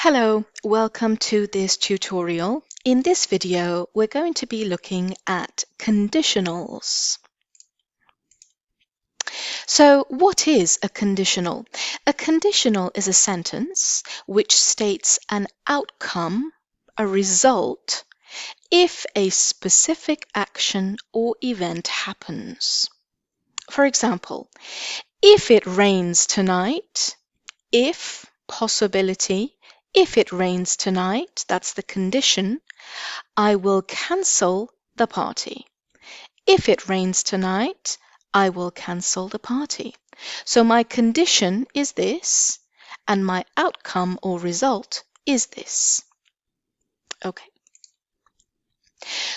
Hello, welcome to this tutorial. In this video, we're going to be looking at conditionals. So, what is a conditional? A conditional is a sentence which states an outcome, a result, if a specific action or event happens. For example, if it rains tonight, if possibility, if it rains tonight, that's the condition, I will cancel the party. If it rains tonight, I will cancel the party. So my condition is this, and my outcome or result is this. Okay.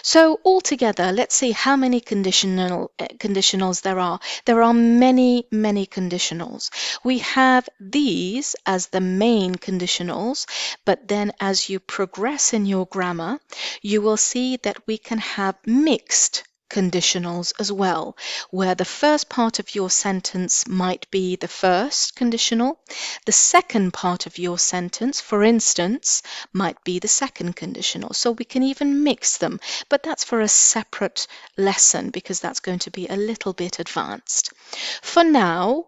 So altogether, let's see how many conditionals there are. There are many, many conditionals. We have these as the main conditionals, but then as you progress in your grammar, you will see that we can have mixed conditionals as well, where the first part of your sentence might be the first conditional, the second part of your sentence, for instance, might be the second conditional. So we can even mix them, but that's for a separate lesson because that's going to be a little bit advanced. For now,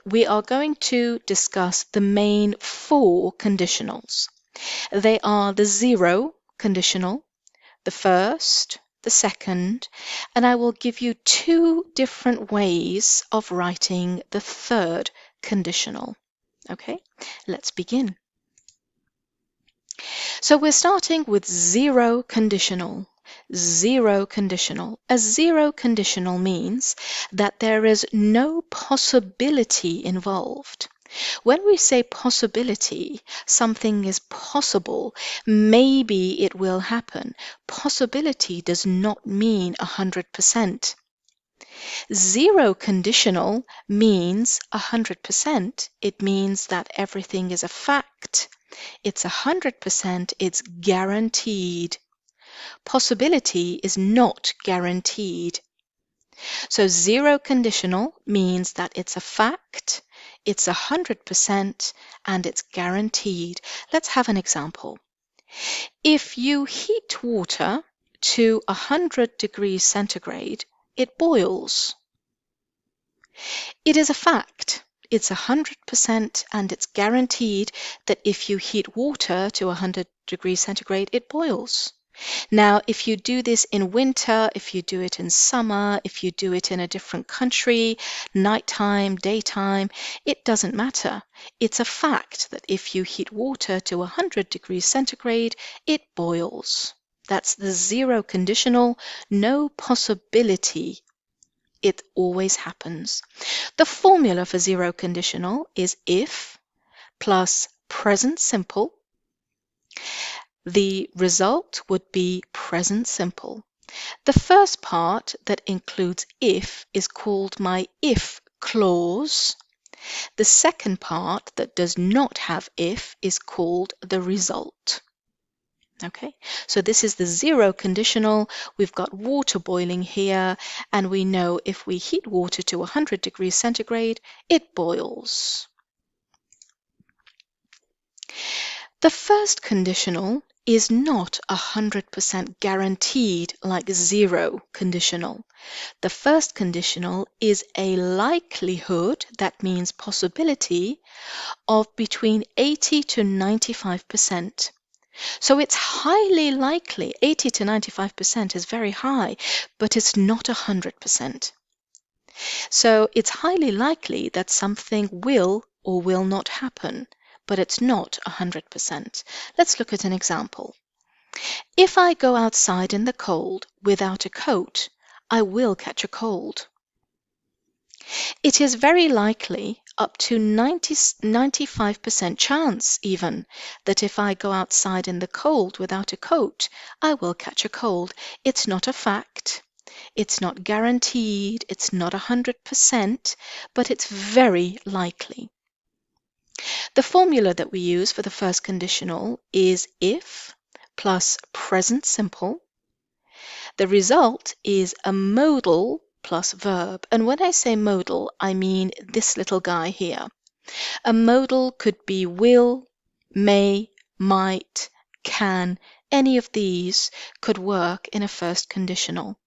we are going to discuss the main four conditionals. They are the zero conditional, the first, the second, and I will give you two different ways of writing the third conditional. Okay, let's begin. So we're starting with zero conditional. Zero conditional. A zero conditional means that there is no possibility involved. When we say possibility, something is possible, maybe it will happen. Possibility does not mean 100%. Zero conditional means 100%. It means that everything is a fact. It's 100%, it's guaranteed. Possibility is not guaranteed. So zero conditional means that it's a fact, it's 100%, and it's guaranteed. Let's have an example. If you heat water to 100 degrees centigrade, it boils. It is a fact. It's 100% and it's guaranteed that if you heat water to 100 degrees centigrade, it boils. Now, if you do this in winter, if you do it in summer, if you do it in a different country, nighttime, daytime, it doesn't matter. It's a fact that if you heat water to 100 degrees centigrade, it boils. That's the zero conditional, no possibility. It always happens. The formula for zero conditional is if plus present simple. The result would be present simple. The first part that includes if is called my if clause. The second part that does not have if is called the result. Okay, so this is the zero conditional. We've got water boiling here, and we know if we heat water to 100 degrees centigrade, it boils. The first conditional is not 100% guaranteed like zero conditional. The first conditional is a likelihood, that means possibility, of between 80 to 95%. So it's highly likely, 80 to 95% is very high, but it's not 100%. So it's highly likely that something will or will not happen, but it's not 100%. Let's look at an example. If I go outside in the cold without a coat, I will catch a cold. It is very likely, up to 95% chance even, that if I go outside in the cold without a coat, I will catch a cold. It's not a fact. It's not guaranteed. It's not 100%, but it's very likely. The formula that we use for the first conditional is if plus present simple. The result is a modal plus verb. And when I say modal, I mean this little guy here. A modal could be will, may, might, can, any of these could work in a first conditional.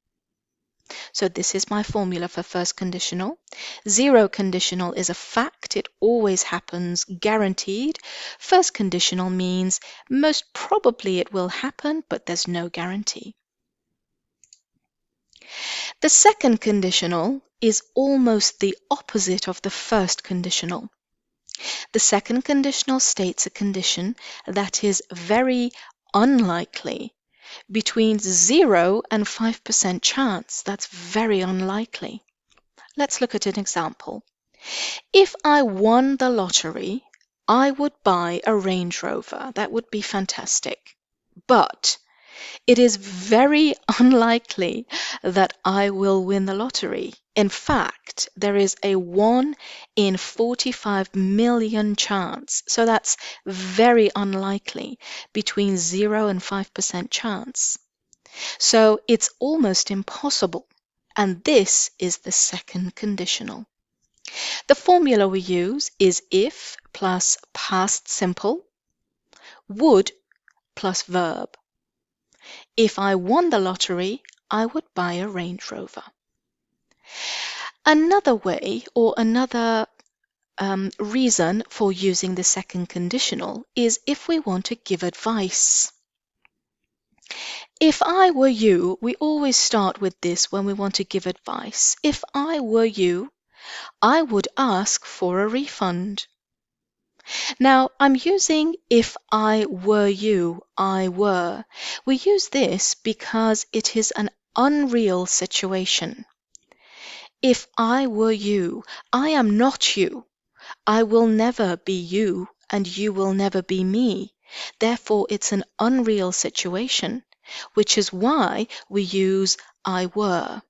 So this is my formula for first conditional. Zero conditional is a fact. It always happens, guaranteed. First conditional means most probably it will happen, but there's no guarantee. The second conditional is almost the opposite of the first conditional. The second conditional states a condition that is very unlikely, between 0 and 5% chance. That's very unlikely. Let's look at an example. If I won the lottery, I would buy a Range Rover. That would be fantastic. But it is very unlikely that I will win the lottery. In fact, there is a 1 in 45 million chance. So that's very unlikely, between 0 and 5% chance. So it's almost impossible. And this is the second conditional. The formula we use is if plus past simple, would plus verb. If I won the lottery, I would buy a Range Rover. Another way or another reason for using the second conditional is if we want to give advice. If I were you, we always start with this when we want to give advice. If I were you, I would ask for a refund. Now, I'm using if I were you, I were. We use this because it is an unreal situation. If I were you, I am not you. I will never be you, and you will never be me. Therefore, it's an unreal situation, which is why we use I were.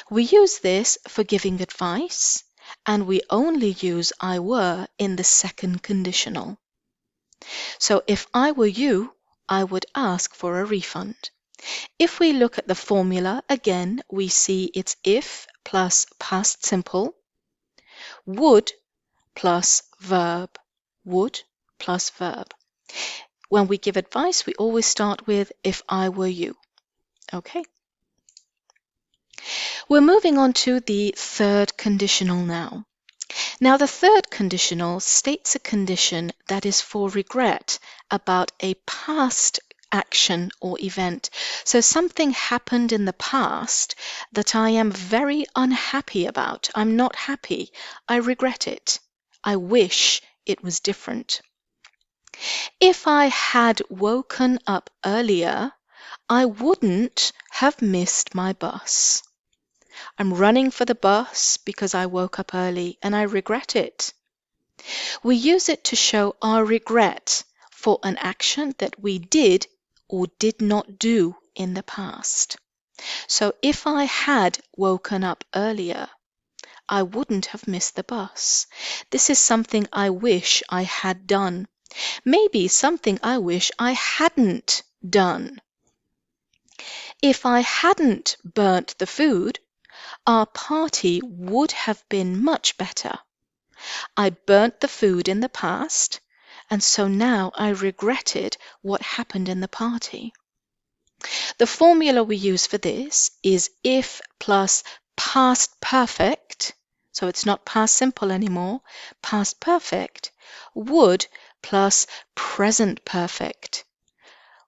We use this for giving advice, and we only use I were in the second conditional. So if I were you, I would ask for a refund. If we look at the formula, again, we see it's if plus past simple, would plus verb, would plus verb. When we give advice, we always start with if I were you. Okay. We're moving on to the third conditional now. Now, the third conditional states a condition that is for regret about a past action or event. So something happened in the past that I am very unhappy about. I'm not happy. I regret it. I wish it was different. If I had woken up earlier, I wouldn't have missed my bus. I'm running for the bus because I woke up early and I regret it. We use it to show our regret for an action that we did or did not do in the past. So if I had woken up earlier, I wouldn't have missed the bus. This is something I wish I had done. Maybe something I wish I hadn't done. If I hadn't burnt the food, our party would have been much better. I burnt the food in the past, and so now I regretted what happened in the party. The formula we use for this is if plus past perfect, so it's not past simple anymore, past perfect, would plus present perfect.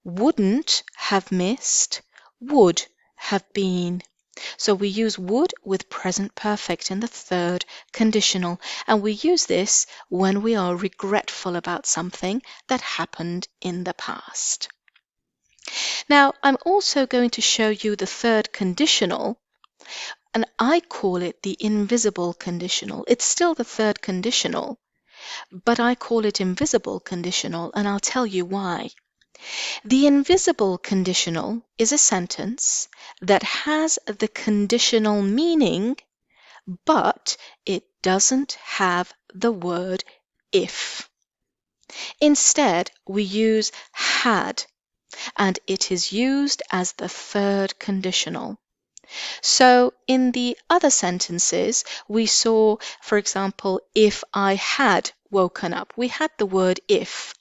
Wouldn't have missed, would have been. So we use would with present perfect in the third conditional, and we use this when we are regretful about something that happened in the past. Now, I'm also going to show you the third conditional, and I call it the invisible conditional. It's still the third conditional, but I call it invisible conditional, and I'll tell you why. The invisible conditional is a sentence that has the conditional meaning, but it doesn't have the word if. Instead, we use had, and it is used as the third conditional. So in the other sentences, we saw, for example, if I had woken up, we had the word if.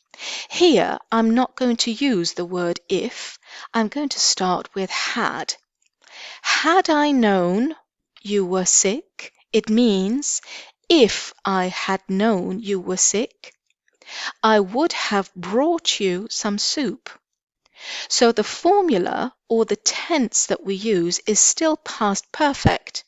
Here, I'm not going to use the word if. I'm going to start with had. Had I known you were sick, it means if I had known you were sick, I would have brought you some soup. So the formula or the tense that we use is still past perfect,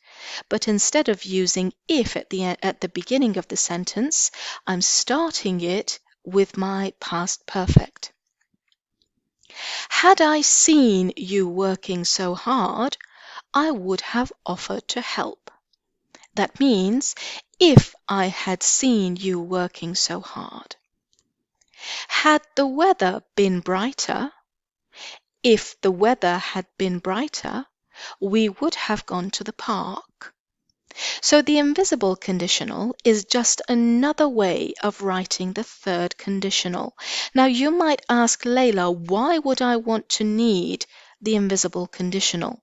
but instead of using if at the beginning of the sentence, I'm starting it with my past perfect. Had I seen you working so hard, I would have offered to help. That means if I had seen you working so hard. Had the weather been brighter, if the weather had been brighter, we would have gone to the park. So the invisible conditional is just another way of writing the third conditional. Now you might ask, Layla, why would I want to need the invisible conditional?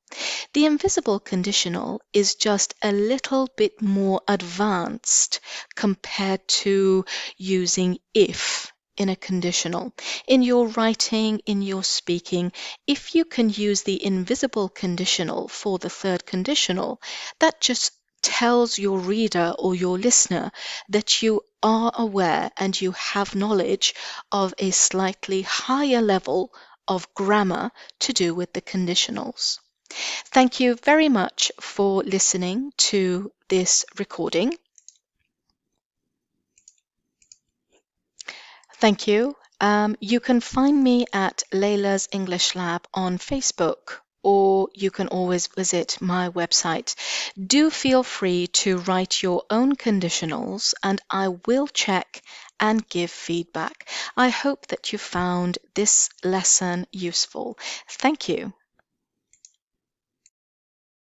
The invisible conditional is just a little bit more advanced compared to using if in a conditional. In your writing, in your speaking, if you can use the invisible conditional for the third conditional, that just tells your reader or your listener that you are aware and you have knowledge of a slightly higher level of grammar to do with the conditionals. Thank you very much for listening to this recording. Thank you. You can find me at Layla's English Lab on Facebook, or you can always visit my website. Do feel free to write your own conditionals, and I will check and give feedback. I hope that you found this lesson useful. Thank you.